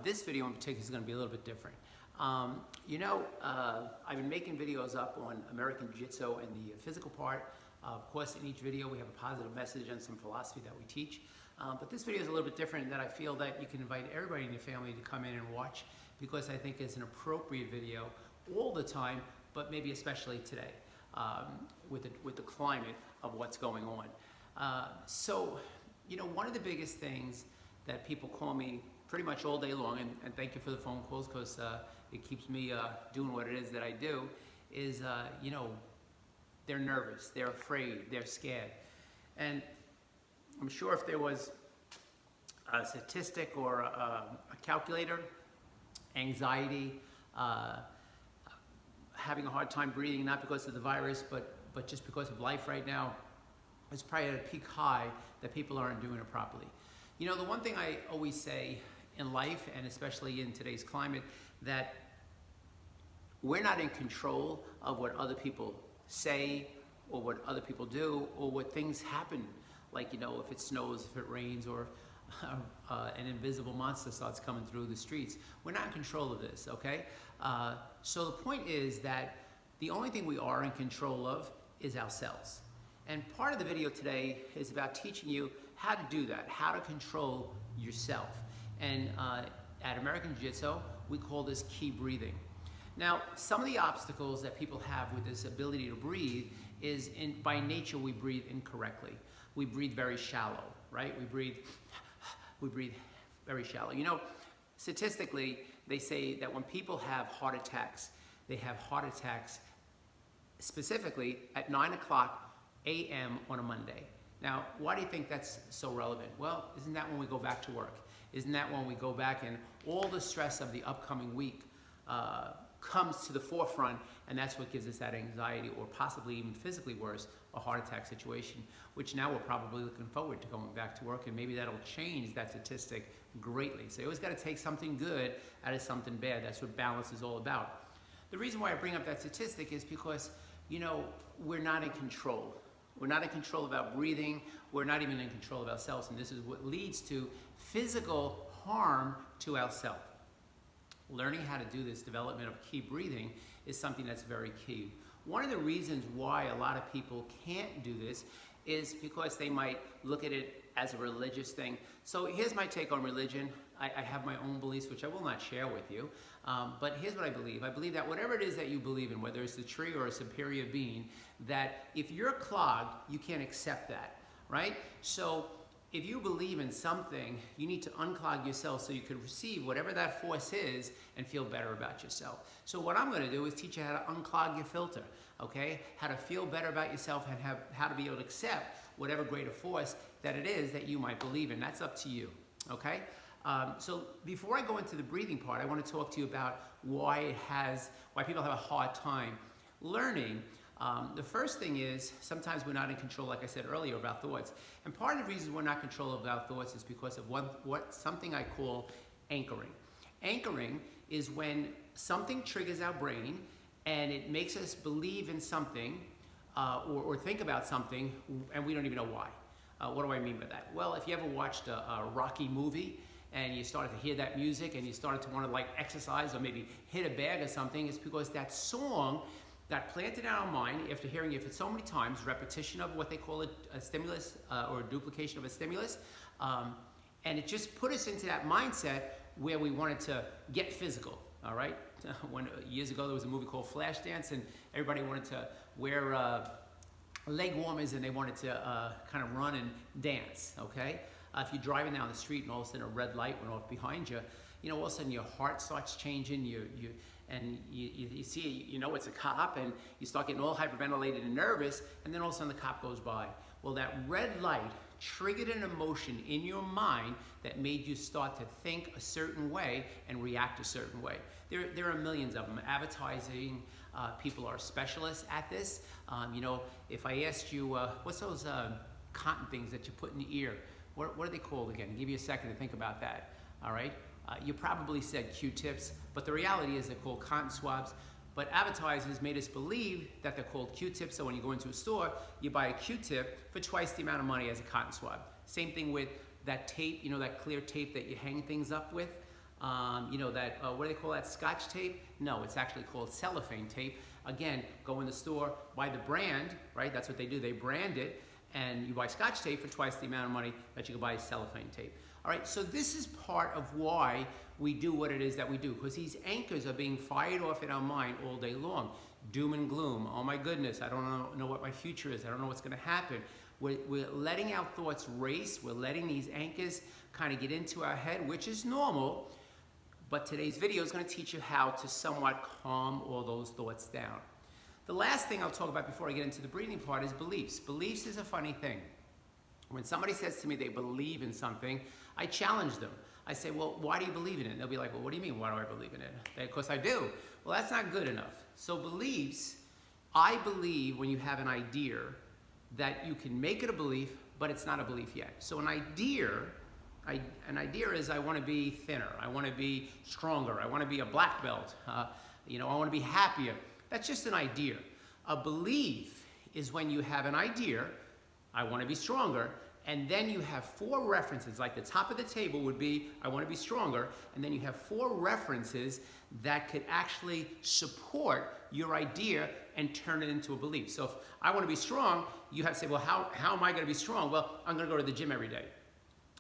This video in particular is going to be a little bit different. I've been making videos up on American Jiu-Jitsu and the physical part. Of course, in each video we have a positive message and some philosophy that we teach. But this video is a little bit different, that I feel that you can invite everybody in your family to come in and watch, because I think it's an appropriate video all the time, but maybe especially today with the climate of what's going on. One of the biggest things that people call me pretty much all day long, and thank you for the phone calls, because it keeps me doing what it is that I do, is they're nervous, they're afraid, they're scared. And I'm sure if there was a statistic or a calculator, anxiety, having a hard time breathing, not because of the virus, but just because of life right now, it's probably at a peak high that people aren't doing it properly. The one thing I always say in life, and especially in today's climate, that we're not in control of what other people say or what other people do or what things happen. Like, if it snows, if it rains, or an invisible monster starts coming through the streets. We're not in control of this, okay? So the point is that the only thing we are in control of is ourselves. And part of the video today is about teaching you how to do that, how to control yourself. And at American Jiu-Jitsu, we call this key breathing. Now, some of the obstacles that people have with this ability to breathe is, by nature, we breathe incorrectly. We breathe very shallow, right? We breathe very shallow. Statistically, they say that when people have heart attacks, they have heart attacks specifically at 9 a.m. on a Monday. Now, why do you think that's so relevant? Well, isn't that when we go back to work? Isn't that when we go back and all the stress of the upcoming week comes to the forefront, and that's what gives us that anxiety, or possibly even physically worse, a heart attack situation, which now we're probably looking forward to going back to work, and maybe that'll change that statistic greatly. So you always got to take something good out of something bad. That's what balance is all about. The reason why I bring up that statistic is because, we're not in control. We're not in control of our breathing. We're not even in control of ourselves, and this is what leads to physical harm to ourselves. Learning how to do this development of key breathing is something that's very key. One of the reasons why a lot of people can't do this is because they might look at it as a religious thing. So here's my take on religion. I have my own beliefs, which I will not share with you, but here's what I believe. I believe that whatever it is that you believe in, whether it's the tree or a superior being, that if you're clogged, you can't accept that, right? So if you believe in something, you need to unclog yourself so you can receive whatever that force is and feel better about yourself. So what I'm going to do is teach you how to unclog your filter, okay? How to feel better about yourself, and how to be able to accept whatever greater force that it is that you might believe in. That's up to you, okay? So before I go into the breathing part, I want to talk to you about why people have a hard time learning. The first thing is, sometimes we're not in control, like I said earlier, of our thoughts. And part of the reason we're not in control of our thoughts is because of something I call anchoring. Anchoring is when something triggers our brain and it makes us believe in something or think about something, and we don't even know why. What do I mean by that? Well, if you ever watched a Rocky movie and you started to hear that music and you started to want to exercise or maybe hit a bag or something, it's because that song that planted in our mind, after hearing it for so many times, repetition of what they call a stimulus or a duplication of a stimulus, and it just put us into that mindset where we wanted to get physical, all right? Years ago there was a movie called Flashdance, and everybody wanted to wear leg warmers, and they wanted to kind of run and dance, okay? If you're driving down the street and all of a sudden a red light went off behind you, all of a sudden your heart starts changing, you see, it's a cop, and you start getting all hyperventilated and nervous, and then all of a sudden the cop goes by. Well, that red light triggered an emotion in your mind that made you start to think a certain way and react a certain way. There are millions of them. Advertising people are specialists at this. If I asked you, what's those cotton things that you put in the ear? What are they called again? I'll give you a second to think about that, all right? You probably said Q-tips, but the reality is they're called cotton swabs. But advertisers made us believe that they're called Q-tips, so when you go into a store, you buy a Q-tip for twice the amount of money as a cotton swab. Same thing with that tape, that clear tape that you hang things up with. That, what do they call that, Scotch tape? No, it's actually called cellophane tape. Again, go in the store, buy the brand, right? That's what they do, they brand it, and you buy Scotch tape for twice the amount of money that you can buy cellophane tape. All right, so this is part of why we do what it is that we do, because these anchors are being fired off in our mind all day long. Doom and gloom, oh my goodness, I don't know what my future is, I don't know what's gonna happen. We're letting our thoughts race, we're letting these anchors kind of get into our head, which is normal, but today's video is going to teach you how to somewhat calm all those thoughts down. The last thing I'll talk about before I get into the breathing part is beliefs. Beliefs is a funny thing. When somebody says to me they believe in something, I challenge them. I say, well, why do you believe in it? And they'll be like, well, what do you mean, why do I believe in it? Of course I do. Well, that's not good enough. So beliefs, I believe when you have an idea that you can make it a belief, but it's not a belief yet. So an idea is I want to be thinner, I want to be stronger, I want to be a black belt, I want to be happier. That's just an idea. A belief is when you have an idea, I want to be stronger, and then you have 4 references, like the top of the table would be, I want to be stronger, and then you have 4 references that could actually support your idea and turn it into a belief. So if I want to be strong, you have to say, well, how am I going to be strong? Well, I'm going to go to the gym every day.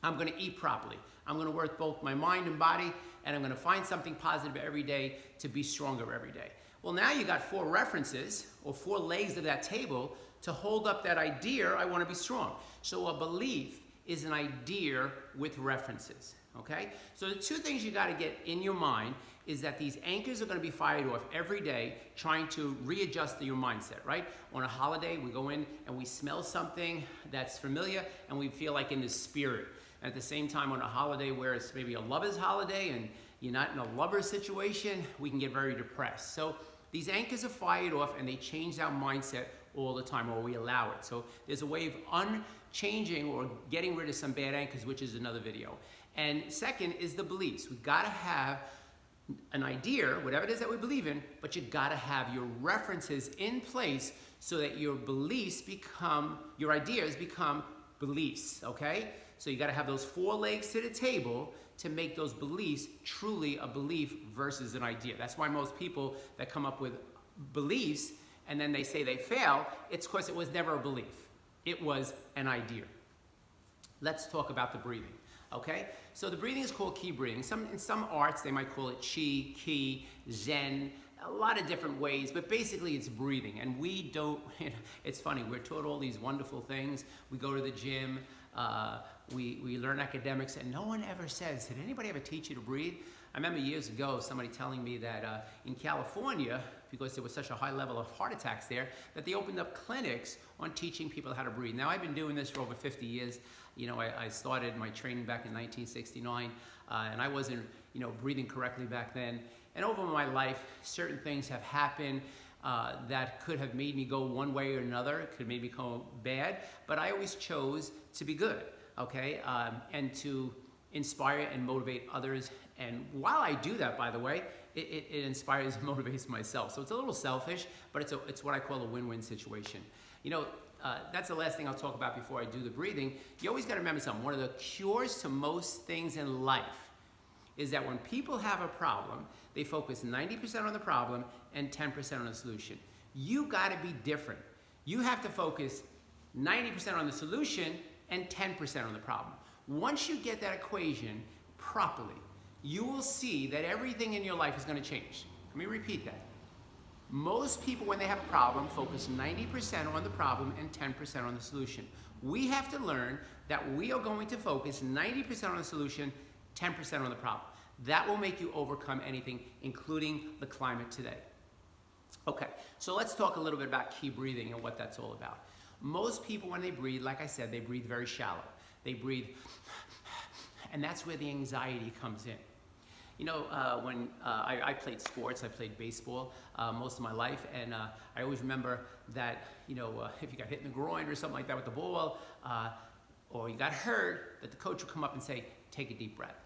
I'm going to eat properly. I'm going to work both my mind and body, and I'm going to find something positive every day to be stronger every day. Well, now you got 4 references, or 4 legs of that table to hold up that idea, I want to be strong. So a belief is an idea with references, okay? So the 2 things you got to get in your mind is that these anchors are going to be fired off every day trying to readjust your mindset, right? On a holiday, we go in and we smell something that's familiar and we feel like in the spirit. And at the same time, on a holiday where it's maybe a lover's holiday and you're not in a lover's situation, we can get very depressed. So these anchors are fired off and they change our mindset all the time, or we allow it. So there's a way of unchanging or getting rid of some bad anchors, which is another video. And second is the beliefs. We've got to have an idea, whatever it is that we believe in, but you got to have your references in place so that your beliefs become, your ideas become beliefs, okay? So you got to have those 4 legs to the table to make those beliefs truly a belief versus an idea. That's why most people that come up with beliefs and then they say they fail, it's because it was never a belief. It was an idea. Let's talk about the breathing, okay? So the breathing is called qi breathing. In some arts, they might call it qi, ki, zen, a lot of different ways, but basically it's breathing. And we don't, it's funny, we're taught all these wonderful things. We go to the gym, we learn academics, and no one ever says, did anybody ever teach you to breathe? I remember years ago somebody telling me that in California, because there was such a high level of heart attacks there, that they opened up clinics on teaching people how to breathe. Now, I've been doing this for over 50 years. I started my training back in 1969, and I wasn't, breathing correctly back then. And over my life, certain things have happened that could have made me go one way or another. It could have made me go bad, but I always chose to be good, okay? And to inspire and motivate others. And while I do that, by the way, it inspires and motivates myself. So it's a little selfish, but it's what I call a win-win situation. That's the last thing I'll talk about before I do the breathing. You always got to remember something. One of the cures to most things in life is that when people have a problem, they focus 90% on the problem and 10% on the solution. You got to be different. You have to focus 90% on the solution and 10% on the problem. Once you get that equation properly, you will see that everything in your life is going to change. Let me repeat that. Most people, when they have a problem, focus 90% on the problem and 10% on the solution. We have to learn that we are going to focus 90% on the solution, 10% on the problem. That will make you overcome anything, including the climate today. Okay, so let's talk a little bit about qi breathing and what that's all about. Most people, when they breathe, like I said, they breathe very shallow. They breathe, and that's where the anxiety comes in. When I played sports, I played baseball most of my life, and I always remember that, if you got hit in the groin or something like that with the ball, or you got hurt, that the coach would come up and say, take a deep breath.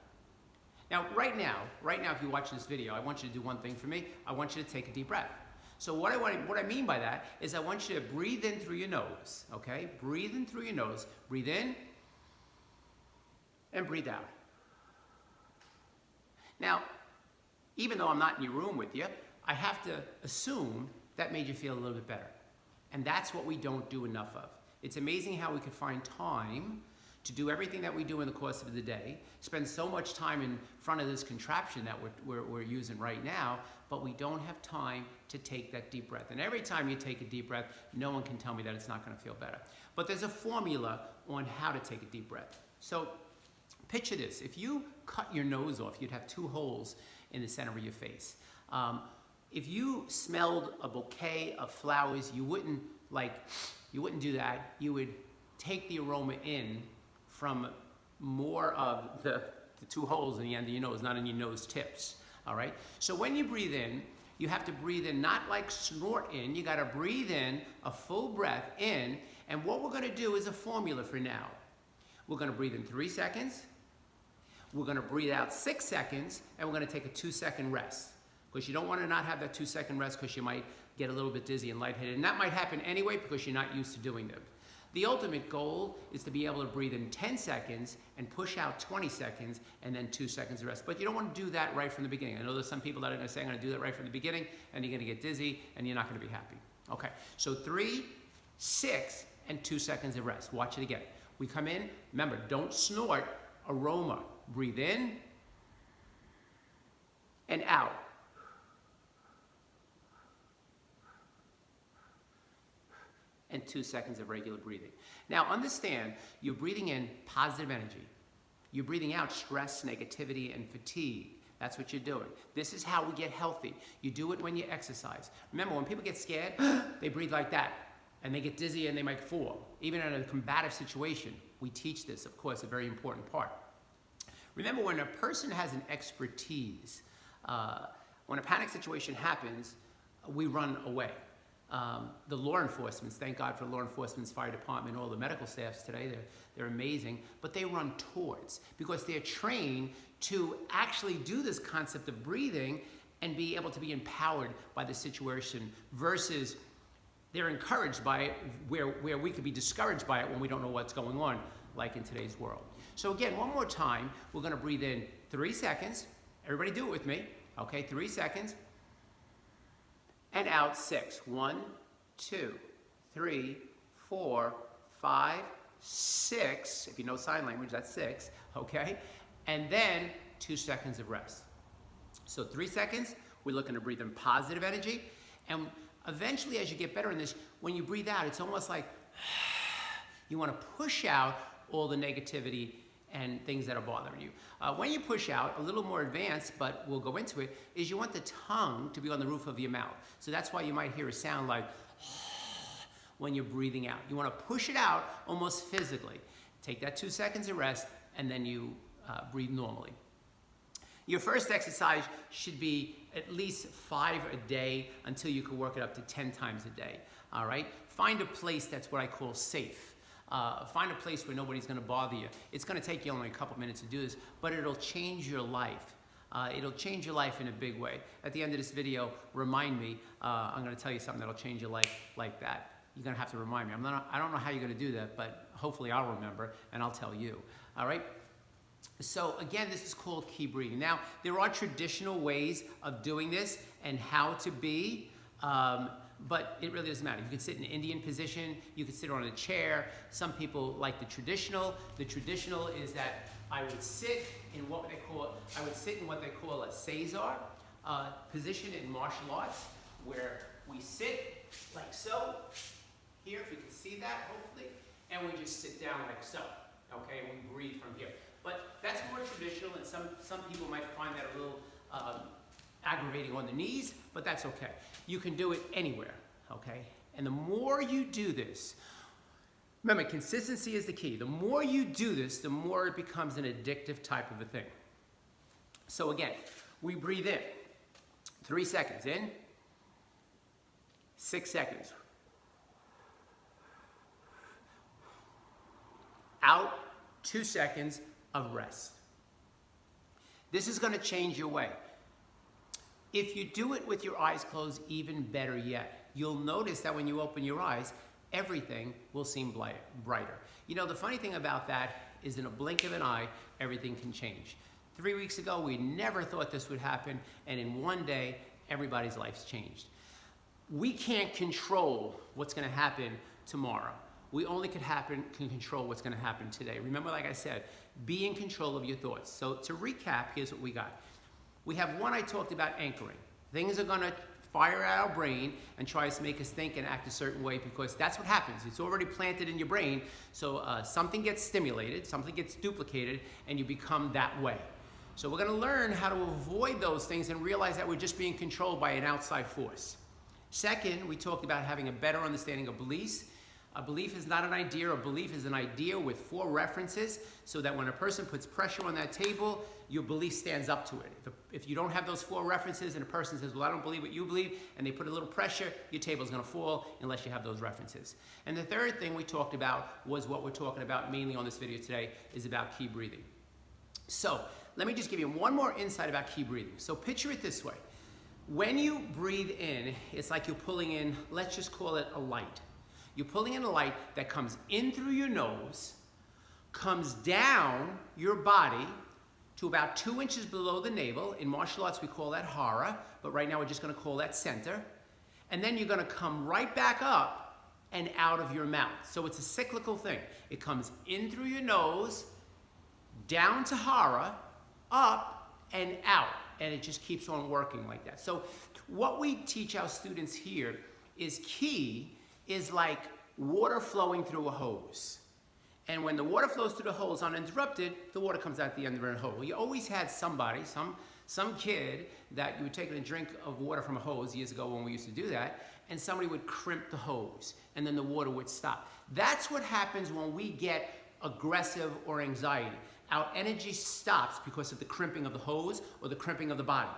Now, right now, if you watch this video, I want you to do one thing for me. I want you to take a deep breath. So what I mean by that is I want you to breathe in through your nose, okay? Breathe in through your nose. Breathe in and breathe out. Now, even though I'm not in your room with you, I have to assume that made you feel a little bit better. And that's what we don't do enough of. It's amazing how we can find time to do everything that we do in the course of the day, spend so much time in front of this contraption that we're using right now, but we don't have time to take that deep breath. And every time you take a deep breath, no one can tell me that it's not going to feel better. But there's a formula on how to take a deep breath. So picture this. If you cut your nose off, you'd have 2 holes in the center of your face. If you smelled a bouquet of flowers, you wouldn't do that. You would take the aroma in from more of the 2 holes in the end of your nose, not in your nose tips, all right? So when you breathe in, you have to breathe in, not like snort in, you gotta breathe in a full breath in, and what we're gonna do is a formula for now. We're gonna breathe in 3 seconds, we're gonna breathe out 6 seconds, and we're gonna take a 2-second rest. Because you don't wanna not have that 2-second rest because you might get a little bit dizzy and lightheaded, and that might happen anyway because you're not used to doing them. The ultimate goal is to be able to breathe in 10 seconds and push out 20 seconds and then 2 seconds of rest. But you don't want to do that right from the beginning. I know there's some people that are going to say, I'm going to do that right from the beginning, and you're going to get dizzy and you're not going to be happy. Okay, so 3, 6, and 2 seconds of rest. Watch it again. We come in, remember, don't snort, aroma. Breathe in and out. And 2 seconds of regular breathing. Now understand, you're breathing in positive energy. You're breathing out stress, negativity, and fatigue. That's what you're doing. This is how we get healthy. You do it when you exercise. Remember, when people get scared, they breathe like that, and they get dizzy and they might fall. Even in a combative situation, we teach this, of course, a very important part. Remember, when a person has an expertise, when a panic situation happens, we run away. The law enforcement, thank God for law enforcement's fire department, all the medical staffs today, they're amazing, but they run towards because they're trained to actually do this concept of breathing and be able to be empowered by the situation versus they're encouraged by it where we could be discouraged by it when we don't know what's going on, like in today's world. So again, one more time, we're gonna breathe in 3 seconds. Everybody do it with me, okay? 3 seconds. And out 6. 1, 2, 3, 4, 5, 6. If you know sign language, that's 6, okay? And then 2 seconds of rest. So 3 seconds, we're looking to breathe in positive energy. And eventually, as you get better in this, when you breathe out, it's almost like you want to push out all the negativity and things that are bothering you. When you push out, a little more advanced, but we'll go into it, is you want the tongue to be on the roof of your mouth. So that's why you might hear a sound like when you're breathing out. You want to push it out almost physically. Take that 2 seconds of rest, and then you breathe normally. Your first exercise should be at least 5 a day until you can work it up to 10 times a day, all right? Find a place that's what I call safe. Find a place where nobody's going to bother you. It's going to take you only a couple minutes to do this, but it'll change your life. It'll change your life in a big way. At the end of this video, remind me. I'm going to tell you something that'll change your life like that. You're going to have to remind me. I don't know how you're going to do that, but hopefully I'll remember and I'll tell you. All right? So again, this is called key breathing. Now, there are traditional ways of doing this and how to be. But it really doesn't matter. You can sit in an Indian position, you can sit on a chair. Some people like the traditional. The traditional is that I would sit in what they call a Caesar position in martial arts, where we sit like so, here, if you can see that, hopefully, and we just sit down like so, okay, and we breathe from here. But that's more traditional, and some people might find that a little aggravating on the knees, but that's okay. You can do it anywhere, okay? And the more you do this, remember, consistency is the key. The more you do this, the more it becomes an addictive type of a thing. So again, we breathe in. 3 seconds in. 6 seconds. Out. 2 seconds of rest. This is going to change your way. If you do it with your eyes closed, even better yet. You'll notice that when you open your eyes, everything will seem brighter. You know, the funny thing about that is in a blink of an eye, everything can change. 3 weeks ago, we never thought this would happen, and in one day, everybody's life's changed. We can't control what's gonna happen tomorrow. We only can control what's gonna happen today. Remember, like I said, be in control of your thoughts. So to recap, here's what we got. We have one I talked about, anchoring. Things are gonna fire out our brain and try to make us think and act a certain way, because that's what happens. It's already planted in your brain. So something gets stimulated, something gets duplicated, and you become that way. So we're gonna learn how to avoid those things and realize that we're just being controlled by an outside force. Second, we talked about having a better understanding of beliefs. A belief is not an idea. A belief is an idea with 4 references, so that when a person puts pressure on that table, your belief stands up to it. If you don't have those 4 references and a person says, well, I don't believe what you believe, and they put a little pressure, your table's gonna fall unless you have those references. And the third thing we talked about was what we're talking about mainly on this video today, is about key breathing. So let me just give you one more insight about key breathing. So picture it this way. When you breathe in, it's like you're pulling in, let's just call it a light. You're pulling in a light that comes in through your nose, comes down your body to about 2 inches below the navel. In martial arts, we call that hara, but right now we're just gonna call that center. And then you're gonna come right back up and out of your mouth. So it's a cyclical thing. It comes in through your nose, down to hara, up and out. And it just keeps on working like that. So what we teach our students here is key is like water flowing through a hose. And when the water flows through the hose uninterrupted, the water comes out the end of the hole. You always had somebody, some kid, that you would take a drink of water from a hose years ago when we used to do that, and somebody would crimp the hose, and then the water would stop. That's what happens when we get aggressive or anxiety. Our energy stops because of the crimping of the hose or the crimping of the body.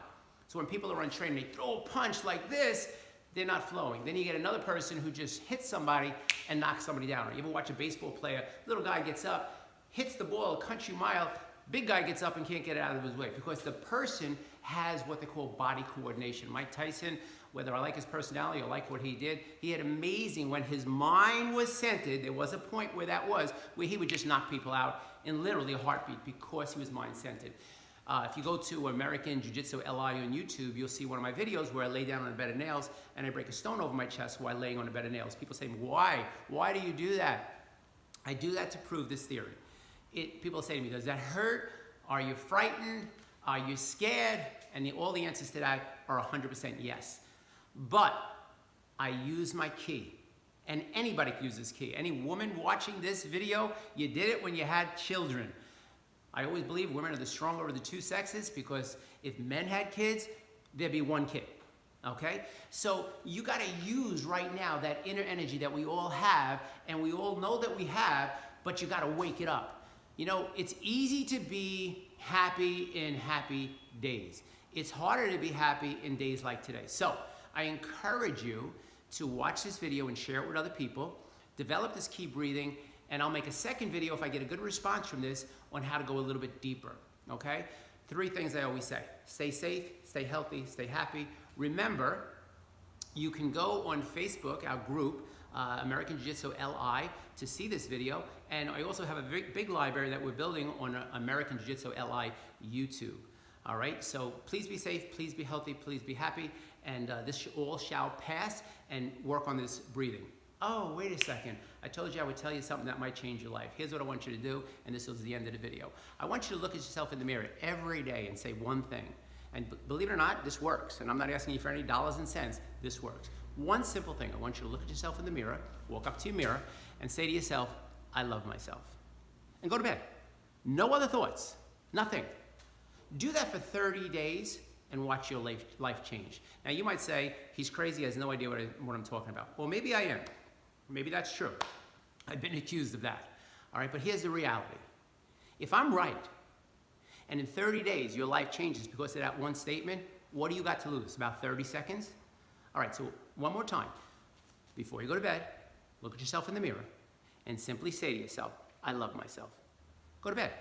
So when people are untrained, they throw a punch like this, they're not flowing. Then you get another person who just hits somebody and knocks somebody down. Or you ever watch a baseball player, little guy gets up, hits the ball a country mile, big guy gets up and can't get it out of his way, because the person has what they call body coordination. Mike Tyson, whether I like his personality or like what he did, he had amazing, when his mind was centered, there was a point where where he would just knock people out in literally a heartbeat because he was mind centered. If you go to American Jiu-Jitsu LI on YouTube, you'll see one of my videos where I lay down on a bed of nails and I break a stone over my chest while laying on a bed of nails. People say, why? Why do you do that? I do that to prove this theory. People say to me, does that hurt? Are you frightened? Are you scared? And all the answers to that are 100% yes. But I use my key. And anybody can use this key. Any woman watching this video, you did it when you had children. I always believe women are the stronger of the 2 sexes, because if men had kids, there'd be 1 kid, okay? So you gotta use right now that inner energy that we all have, and we all know that we have, but you gotta wake it up. You know, it's easy to be happy in happy days. It's harder to be happy in days like today. So I encourage you to watch this video and share it with other people, develop this key breathing, and I'll make a second video if I get a good response from this on how to go a little bit deeper, okay? 3 things I always say: stay safe, stay healthy, stay happy. Remember, you can go on Facebook, our group, American Jiu-Jitsu LI, to see this video. And I also have a big library that we're building on American Jiu-Jitsu LI YouTube. All right, so please be safe, please be healthy, please be happy, and this all shall pass, and work on this breathing. Oh, wait a second. I told you I would tell you something that might change your life. Here's what I want you to do, and this was the end of the video. I want you to look at yourself in the mirror every day and say one thing. And believe it or not, this works. And I'm not asking you for any dollars and cents. This works. One simple thing. I want you to look at yourself in the mirror, walk up to your mirror, and say to yourself, I love myself. And go to bed. No other thoughts. Nothing. Do that for 30 days and watch your life change. Now you might say, he's crazy, he has no idea what I'm talking about. Well, maybe I am. Maybe that's true. I've been accused of that. All right, but here's the reality. If I'm right, and in 30 days your life changes because of that one statement, what do you got to lose? About 30 seconds? All right, so one more time. Before you go to bed, look at yourself in the mirror and simply say to yourself, I love myself. Go to bed.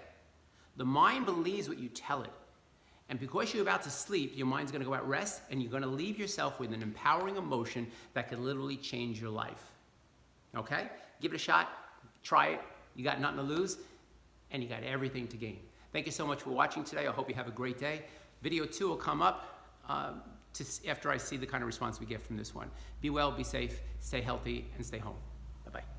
The mind believes what you tell it. And because you're about to sleep, your mind's gonna go at rest, and you're gonna leave yourself with an empowering emotion that can literally change your life. Okay? Give it a shot, try it. You got nothing to lose, and you got everything to gain. Thank you so much for watching today. I hope you have a great day. Video 2 will come up after I see the kind of response we get from this one. Be well, be safe, stay healthy, and stay home. Bye-bye.